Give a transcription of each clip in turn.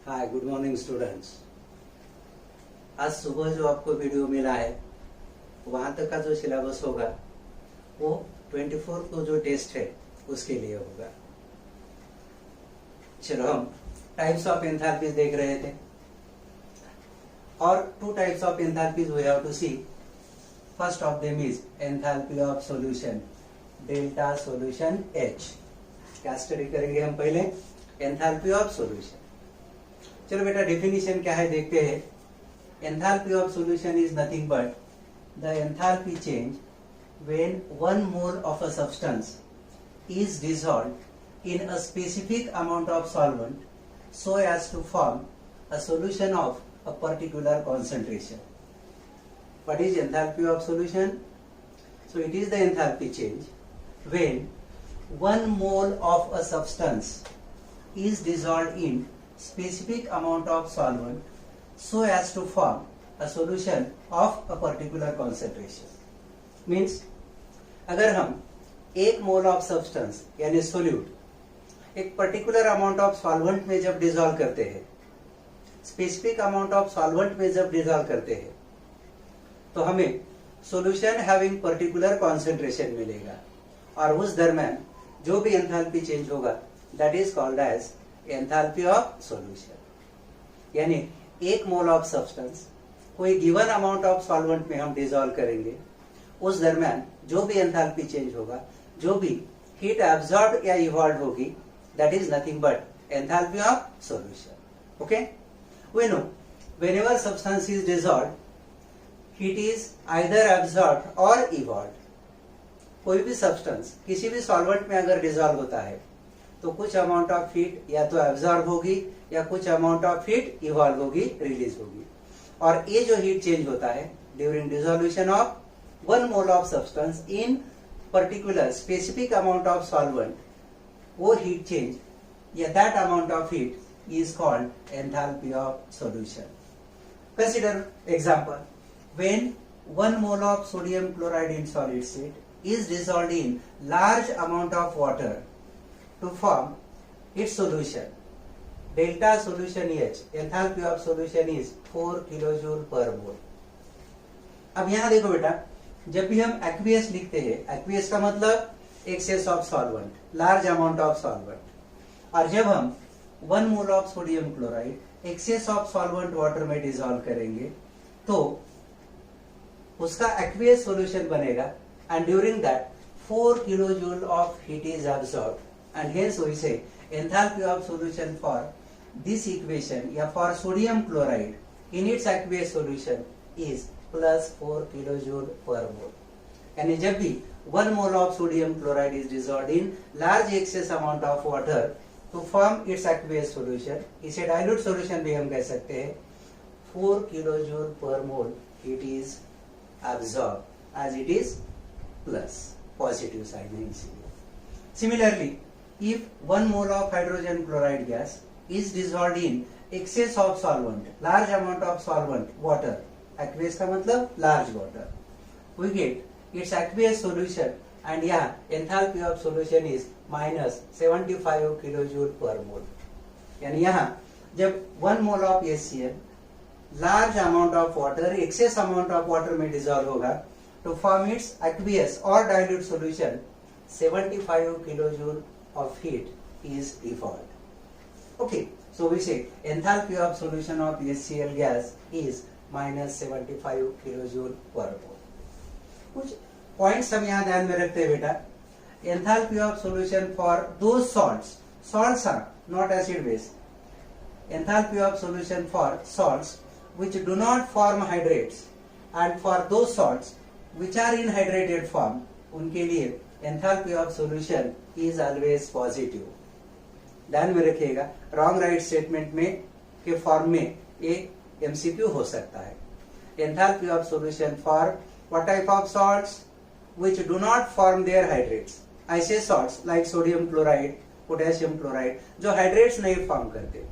हाय, good morning students. आज सुबह जो आपको वीडियो मिला है वहां तक का जो सिलेबस होगा वो 24 को जो टेस्ट है उसके लिए होगा। चलो, हम टाइप्स ऑफ एंथैल्पीज देख रहे थे और two types of enthalpies we have to see. First of them is enthalpy of solution, delta solution H। क्या स्टडी करेंगे हम? पहले एंथैल्पी ऑफ सॉल्यूशन। चलो बेटा, डेफिनेशन क्या है देखते हैं। Enthalpy of solution is nothing but the enthalpy change when 1 mole of a substance is dissolved in a specific amount of solvent so as to form a solution of a particular concentration. What is enthalpy of solution? So it is the enthalpy change when 1 mole of a substance is dissolved in specific amount of solvent so as to form a solution of a particular concentration. Means अगर हम 1 mole of substance यानी solute एक particular amount of solvent में जब dissolve करते हैं, specific amount of solvent में जब डिसॉल्व करते हैं, तो हमें सॉल्यूशन हैविंग पर्टिकुलर कॉन्सेंट्रेशन मिलेगा और उस दरम्यान जो भी एंथैल्पी चेंज होगा that is called as enthalpy of solution. यानी 1 मोल ऑफ सब्सटेंस कोई गिवन अमाउंट ऑफ सॉल्वेंट में हम डिसॉल्व करेंगे, उस दरम्यान जो भी एंथैल्पी चेंज होगा, जो भी हीट एब्जॉर्ब या इवॉल्व होगी, that is nothing but enthalpy of solution. Okay, we know whenever substance is dissolved, heat is either absorb और इवॉल्व। कोई भी सब्सटेंस किसी भी सॉल्वेंट में अगर डिसॉल्व होता है तो कुछ अमाउंट ऑफ हीट या तो एब्जॉर्ब होगी या कुछ अमाउंट ऑफ हीट इवॉल्व होगी, रिलीज होगी। और ये जो हीट चेंज होता है during dissolution of 1 mole of substance in particular specific amount of solvent, वो heat change या that amount of heat is called enthalpy of solution. Consider example, when 1 mole of sodium chloride in solid state is dissolved in large amount of water to form its solution, delta solution H, enthalpy of solution is 4 kilojoule per mole. अब यहां देखो बेटा, जब भी हम aqueous लिखते हैं, aqueous का मतलब excess of solvent, large amount of solvent, और जब हम 1 mole of sodium chloride excess of solvent water में डिसॉल्व करेंगे तो उसका एक्वियस सॉल्यूशन बनेगा and during that 4 kilojoule of heat is absorbed and hence we say enthalpy of solution for this equation या for sodium chloride in its aqueous solution is plus 4 kilojoule per mole. यानी जब भी 1 mole of sodium chloride is dissolved in large excess amount of water to form its aqueous solution, इसे dilute solution भी हम कह सकते हैं, 4 kilojoule per mole it is absorbed as it is plus positive sign है इसीलिए। Similarly, if 1 mole of hydrogen chloride gas is dissolved in excess of solvent, large amount of solvent, water, aqueous का मतलब large water, we get its aqueous solution and यहाँ enthalpy of solution is minus 75 kilojoule per mole। यानी यहाँ जब 1 mole of HCl large amount of water, excess amount of water में dissolve होगा to form its aqueous or dilute solution, 75 kilojoule of heat is evolved. Okay, so we say enthalpy of solution of HCl gas is minus 75 kilojoule per mole। कुछ points हम यहाँ ध्यान में रखते हैं बेटा। Enthalpy of solution for those salts are not acid base. Enthalpy of solution for salts which do not form hydrates and for those salts which are in hydrated form, उनके लिए enthalpy of solution is always positive। ध्यान में रखिएगा, wrong right statement में के form में एक MCQ हो सकता है। Enthalpy of solution for what type of salts which do not form their hydrates, ऐसे salts like sodium chloride, potassium chloride जो हाइड्रेट्स नहीं फॉर्म करते,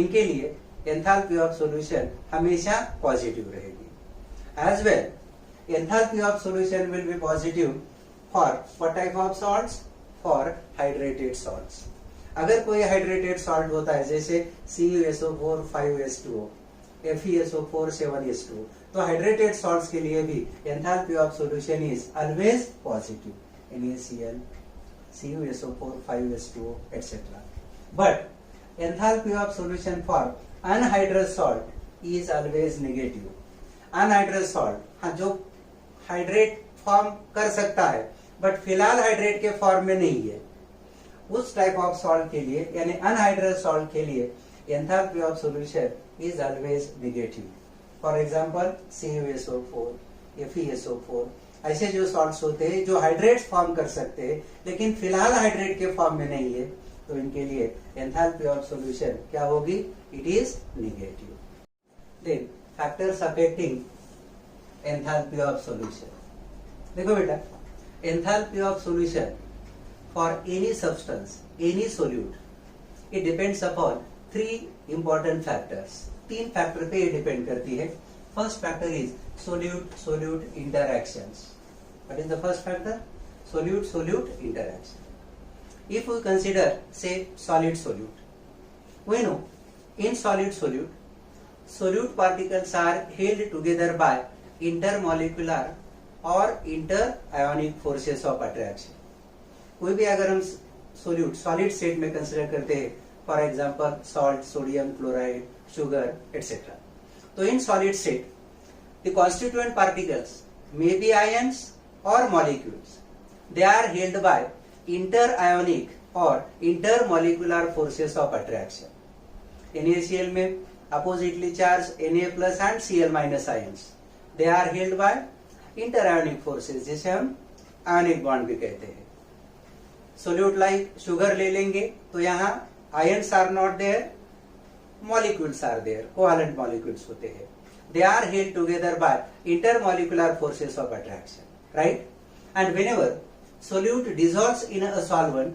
इनके लिए एंथैल्पी ऑफ सॉल्यूशन हमेशा पॉजिटिव रहेगी। As well enthalpy of solution will be positive for what type of salts, for hydrated salts. अगर कोई हाइड्रेटेड सॉल्ट होता है जैसे CuSO4 5H2O, FeSO4 7H2O, तो हाइड्रेटेड सॉल्ट्स के लिए भी enthalpy of solution is always positive, NaCl, CuSO4 5H2O etc. But enthalpy of solution for anhydrous salt is always negative. Anhydrous salt, हाँ, जो हाइड्रेट फॉर्म कर सकता है बट फिलहाल हाइड्रेट के फॉर्म में नहीं है, उस टाइप ऑफ सॉल्ट के लिए यानी अनहाइड्रस सॉल्ट के लिए enthalpy of solution is always negative. For example CuSO4, FeSO4, ऐसे जो सॉल्ट्स होते हैं जो हाइड्रेट्स फॉर्म कर सकते हैं लेकिन फिलहाल हाइड्रेट के फॉर्म में नहीं है, तो इनके लिए एंथैल्पी ऑफ सॉल्यूशन क्या होगी? It is negative. Then factors affecting enthalpy of solution. देखो बेटा, enthalpy of solution for any substance, any solute, it depends upon 3 important factors. 3 factor पे ये डिपेंड करती है. First factor is solute solute interactions. What is the first factor? Solute solute interaction. If we consider, say, solid solute, we know in solid solute, solute particles are held together by intermolecular or interionic forces of attraction. कोई भी अगर हम solute solid state में consider करते हैं, for example salt, sodium chloride, sugar etcetera, तो in solid state the constituent particles may be ions और molecules. They are held by interionic और intermolecular forces of attraction. NaCl में oppositely charged Na plus and Cl minus ions, they are held by interionic forces, जिसे हम ionic bond भी कहते हैं. Solute like sugar ले लेंगे तो यहाँ ions are not there, molecules are there, covalent molecules होते हैं. They are held together by intermolecular forces of attraction, right? And whenever solute dissolves in a solvent,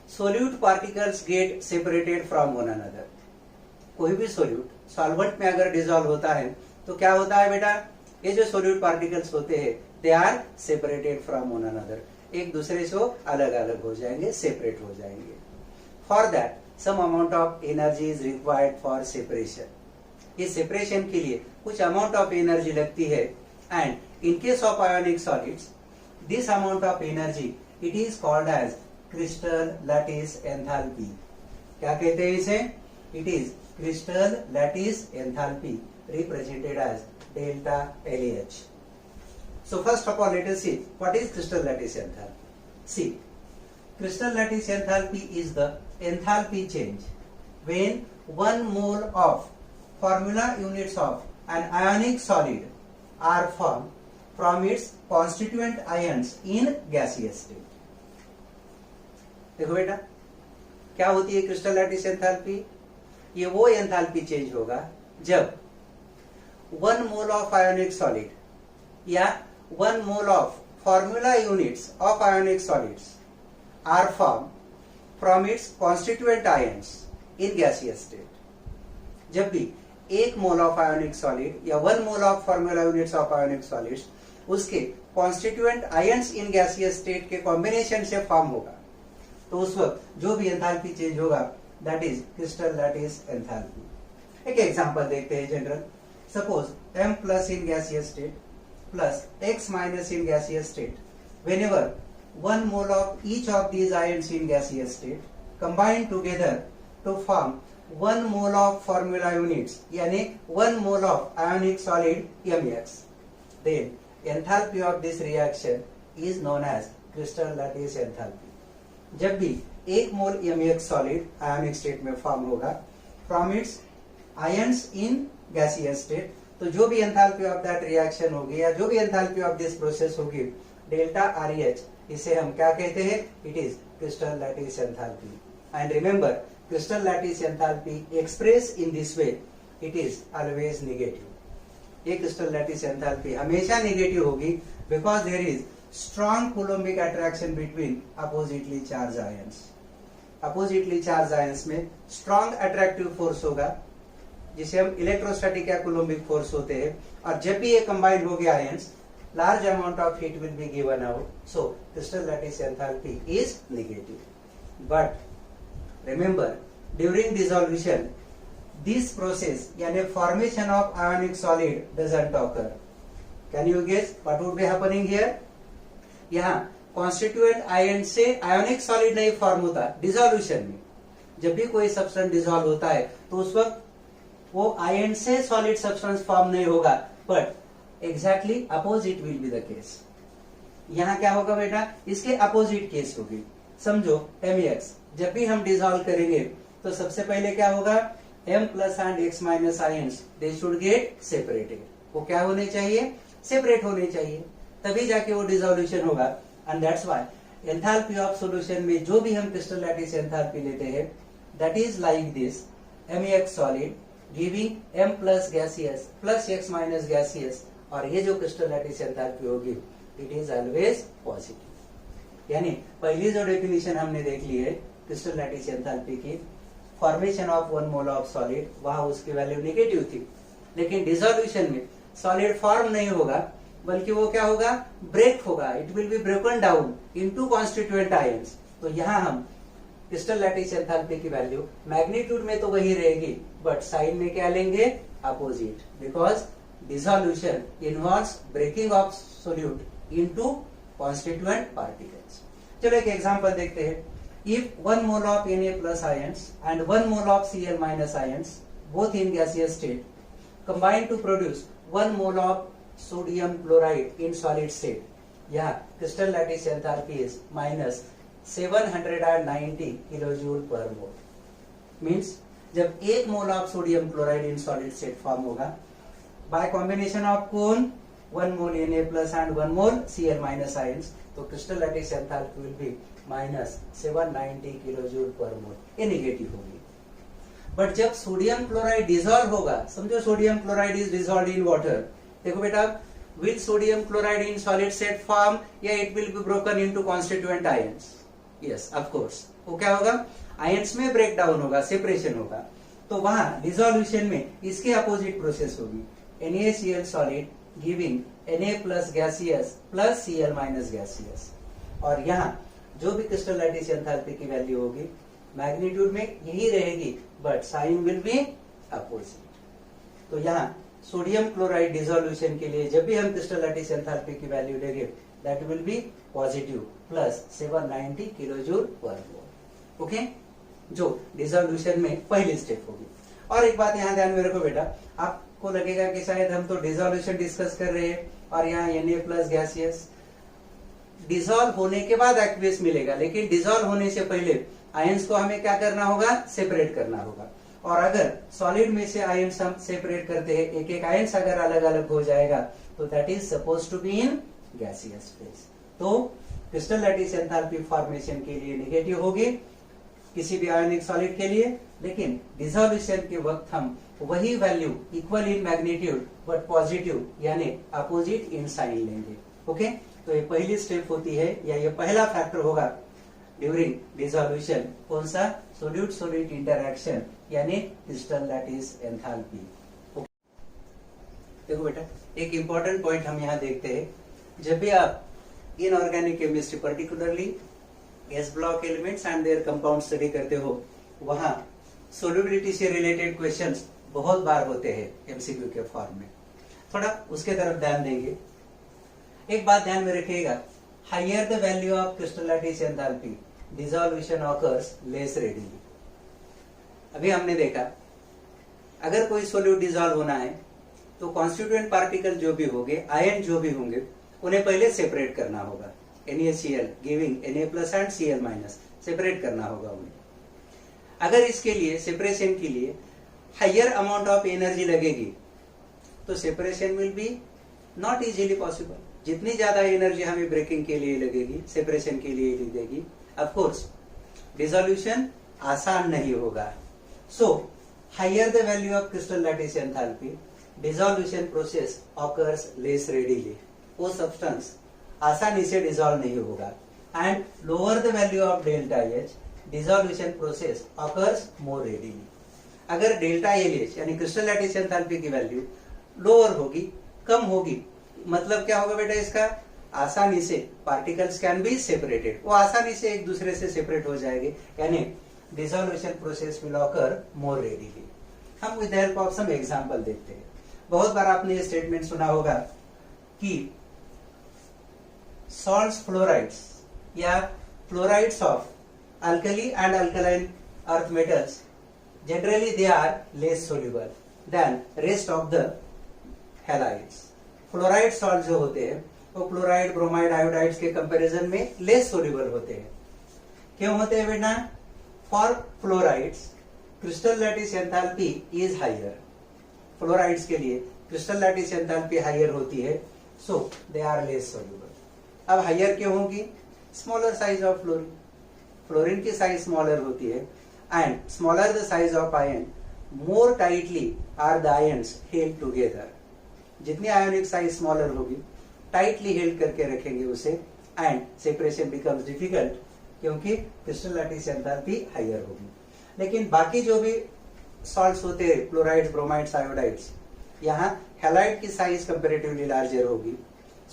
solute particles get separated from one another. कोई भी solute solvent में अगर dissolve होता है तो क्या होता है बेटा? ये जो solute particles होते हैं they are separated from one another. एक दूसरे से अलग अलग हो जाएंगे, separate हो जाएंगे. For that some amount of energy is required for separation. इस separation के लिए कुछ amount of energy लगती है, and in case of ionic solids this amount of energy it is called as crystal lattice enthalpy. क्या कहते हैं इसे? It is crystal lattice enthalpy represented as delta LH. So first of all let us see what is crystal lattice enthalpy. See, crystal lattice enthalpy is the enthalpy change when 1 mole of formula units of an ionic solid are formed from its constituent ions in gaseous state. देखो बेटा, क्या होती है crystal lattice enthalpy? ये वो enthalpy change होगा जब 1 mole of ionic solid या 1 mole of formula units of ionic solids are form from its constituent ions in gaseous state. जब भी 1 मोल ऑफ आयोनिक सॉलिड या 1 mole of formula units of ionic solids उसके constituent ions in gaseous state के combination से form होगा, तो उस वक्त जो भी एंथैल्पी चेंज होगा that is crystal lattice enthalpy. एक एग्जांपल देखते हैं general. Suppose M plus in gaseous state plus X minus in gaseous state, whenever 1 mole of each of these ions in gaseous state combine together to form 1 mole of formula units यानी 1 mole of ionic solid MX, then enthalpy of this reaction is known as crystal lattice enthalpy. जब भी 1 मोल MX solid ionic state में form होगा from its ions in gaseous state, तो जो भी enthalpy of that reaction होगी या जो भी एंथैल्पी ऑफ दिस प्रोसेस होगी डेल्टा RH, इसे हम क्या कहते हैं? It is crystal lattice enthalpy. And remember, crystal lattice enthalpy express in this way it is always negative. ये क्रिस्टल लैटिस एंथैल्पी हमेशा नेगेटिव होगी because there is strong coulombic attraction between oppositely charged ions. Oppositely charged ions में strong attractive force होगा जिसे हम electrostatic या कूलोम्बिक force होते हैं, और जब भी ये कंबाइन हो गया ions large amount of heat will be given out, so crystal lattice enthalpy is negative. But remember during dissolution this process यानी formation of ionic solid doesn't occur. Can you guess what would be happening here? यहाँ constituent ion से ionic solid नहीं form होता dissolution में. जब भी कोई substance dissolve होता है तो उस वक्त वो आयन से सॉलिड सब्सटेंस फॉर्म नहीं होगा, but exactly opposite will be the case. यहाँ क्या होगा बेटा? इसके अपोजिट केस होगी. समझो MEX जब भी हम डिसॉल्व करेंगे तो सबसे पहले क्या होगा? M plus and X minus ions they should get separated. वो क्या होने चाहिए? सेपरेट होने चाहिए, तभी जाके वो डिसॉल्यूशन होगा. And that's why enthalpy of solution में जो भी हम क्रिस्टल लैटिस एंथैल्पी लेते हैं that is like this. MEX solid giving M plus gaseous plus X minus gaseous, और ये जो क्रिस्टल लैटिस एंथैल्पी होगी इट इज ऑलवेज पॉजिटिव. यानी पहली जो डेफिनेशन हमने देख ली है क्रिस्टल लैटिस एंथैल्पी की, formation of 1 mole of solid, वहां उसकी वैल्यू नेगेटिव थी. लेकिन डिसॉल्यूशन में सॉलिड फॉर्म नहीं होगा, बल्कि वो क्या होगा? ब्रेक होगा. It will be broken down into constituent ions. तो यहाँ हम क्रिस्टल लैटिस एंथैल्पी की वैल्यू मैग्नीट्यूड में तो वही रहेगी, बट साइन में क्या लेंगे? Opposite, because dissolution involves breaking of solute into constituent particles. चलो एक एग्जांपल देखते हैं. If 1 mole of Na plus ions and 1 mole of Cl minus ions both in gaseous state combine to produce 1 mole of sodium chloride in solid state. यहाँ crystal lattice enthalpy is minus 790 kilojoule per mole. Means जब 1 mole of sodium chloride in solid state form होगा bye combination of कौन? 1 मोल Na plus and 1 mole Cl minus ions, तो crystal lattice enthalpy will be minus 790 kilojoule पर मोल. ये negative होगी. But जब sodium chloride dissolve होगा, समझो sodium chloride is dissolve in water. देखो बेटा, will sodium chloride in solid state form या it will be broken into constituent ions? Yes, of course. वो क्या होगा? आयंस में ब्रेक डाउन होगा, सेपरेशन होगा. तो वहां डिसॉल्यूशन में इसके अपोजिट प्रोसेस होगी. NaCl solid giving Na plus gaseous plus Cl minus gaseous, और यहाँ जो भी क्रिस्टल लैटिस एंथैल्पी की वैल्यू होगी मैग्नीट्यूड में यही रहेगी, but sign will be opposite. तो यहाँ सोडियम क्लोराइड डिसॉल्यूशन के लिए जब भी हम क्रिस्टल लैटिस एंथैल्पी की वैल्यू लेंगे that will be positive plus 790 kilojoule पर मोल. ओके, जो डिसॉल्यूशन में पहली स्टेप होगी. और एक बात यहाँ ध्यान में रखो बेटा, आपको लगेगा कि शायद हम तो डिसॉल्यूशन डिस्कस कर रहे हैं और यहाँ Na प्लस गैसियस डिसॉल्व होने के बाद एक्वियस मिलेगा, लेकिन डिसॉल्व होने से पहले आयंस को हमें क्या करना होगा? सेपरेट करना होगा. और अगर सॉलिड में से आयंस हम सेपरेट करते हैं, एक एक आयंस अगर अलग अलग हो जाएगा तो that is suppose to be in gaseous phase. तो क्रिस्टल लैटिस एंथैल्पी फॉर्मेशन के लिए नेगेटिव होगी किसी भी आयोनिक सॉलिड के लिए, लेकिन डिसॉल्यूशन के वक्त हम वही value equal in magnitude but positive यानी अपोजिट इन साइन लेंगे. ओके, तो ये पहली स्टेप होती है या ये पहला फैक्टर होगा ड्यूरिंग डिसॉल्यूशन. कौन सा? सोल्यूट सोल्यूट इंटरैक्शन यानी क्रिस्टल लैटिस एंथैल्पी. देखो बेटा, एक इंपॉर्टेंट पॉइंट हम यहाँ देखते हैं. जब भी आप inorganic chemistry particularly S block elements and there compound study करते हो, वहां सोल्युबिलिटी से रिलेटेड क्वेश्चंस बहुत बार होते हैं एमसीक्यू के फॉर्म में. थोड़ा उसके तरफ ध्यान देंगे. एक बात ध्यान में रखिएगा, higher the value of crystal lattice enthalpy dissolution occurs less readily. अभी हमने देखा अगर कोई सोल्यूट डिसॉल्व होना है तो कॉन्स्टिट्यूएंट पार्टिकल जो भी होंगे, आयन जो भी होंगे, उन्हें पहले सेपरेट करना होगा. NaCl giving Na plus and Cl minus, separate करना होगा उन्हें. अगर इसके लिए सेपरेशन के लिए हायर अमाउंट ऑफ एनर्जी लगेगी तो separation will be not easily possible. जितनी ज्यादा एनर्जी हमें ब्रेकिंग के लिए लगेगी, सेपरेशन के लिए लगेगी, ऑफ कोर्स डिसॉल्यूशन आसान नहीं होगा. So higher the value of crystal lattice enthalpy dissolution process occurs less readily. वो सब्सटेंस आसानी से डिसॉल्व नहीं होगा. And lower the value of delta H dissolution process occurs more readily. अगर डेल्टा एच यानी क्रिस्टल लैटिस एंथैल्पी की value lower होगी, कम होगी, मतलब क्या होगा बेटा इसका? आसानी से पार्टिकल्स कैन बी सेपरेटेड, वो आसानी से एक दूसरे से सेपरेट हो जाएंगे. यानी dissolution process will occur more readily. हम with the help of some example देखते हैं. बहुत बार आपने ये स्टेटमेंट सुना होगा कि salts fluorides या fluorides of alkali and alkaline earth metals generally they are less soluble than rest of the halides. Fluoride salt जो होते हैं वो क्लोराइड, ब्रोमाइड, आयोडाइड्स के कंपैरिजन में लेस सोल्यूबल होते हैं. क्यों होते हैं बेटा? For fluorides crystal lattice enthalpy is higher. Fluorides के लिए क्रिस्टल लैटिस एंथैल्पी हायर होती है, so they are less soluble. अब हायर क्यों होगी? Smaller size of fluorine. Fluorine की साइज स्मॉलर होती है and smaller the size of ion, more tightly are the ions held together. जितनी आयोनिक साइज स्मॉलर होगी, टाइटली हेल्ड करके रखेंगे उसे एंड सेपरेशन बिकम्स डिफिकल्ट क्योंकि क्रिस्टल लैटिस एंथैल्पी हायर होगी. लेकिन बाकी जो भी सॉल्ट्स होते हैं, क्लोराइड्स, ब्रोमाइड्स, आयोडाइड्स, यहाँ हैलाइड की साइज कंपैरेटिवली लार्जर होगी,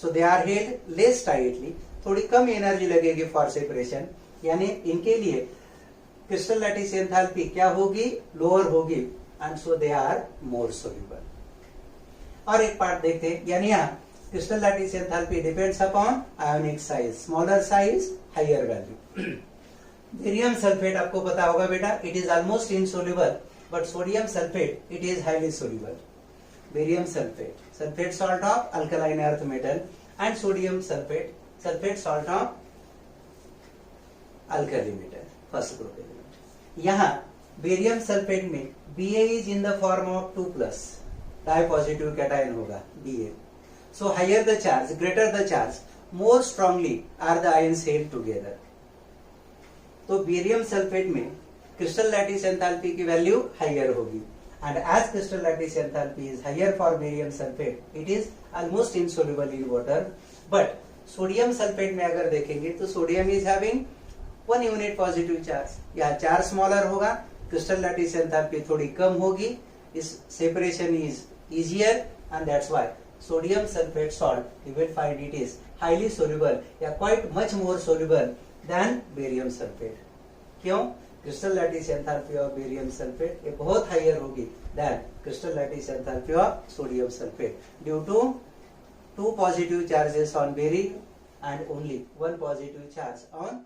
so they are held less tightly. थोड़ी कम एनर्जी लगेगी फॉर सेपरेशन, यानी इनके लिए क्रिस्टल लैटिस एंथैल्पी क्या होगी? लोअर होगी and so they are more soluble. और एक पार्ट देखते हैं, यानी यहाँ crystal lattice enthalpy depends upon ionic size. Smaller size higher value. Barium sulphate आपको पता होगा बेटा, it is almost insoluble, but sodium sulphate it is highly soluble. Barium sulphate, sulphate salt of alkaline earth metal, and sodium sulphate, sulphate salt of alkali metal, first group element. यहाँ barium sulphate में Ba is in the form of 2+, dipositive cation होगा Ba. So higher the charge, greater the charge, more strongly are the ions held together. तो barium sulphate में crystal lattice enthalpy की value higher होगी and as crystal lattice enthalpy is higher for barium sulphate, it is almost insoluble in water. But sodium sulphate में अगर देखेंगे तो sodium is having 1 unit positive charge. यहाँ charge smaller होगा, crystal lattice enthalpy थोड़ी कम होगी, इस separation is easier and that's why sodium sulfate salt you will find it is highly soluble या quite much more soluble than barium sulfate. क्यों? Crystal lattice enthalpy of barium sulphate ये बहुत higher होगी than crystal lattice enthalpy of sodium sulphate due to 2 positive charges on barium and only 1 positive charge on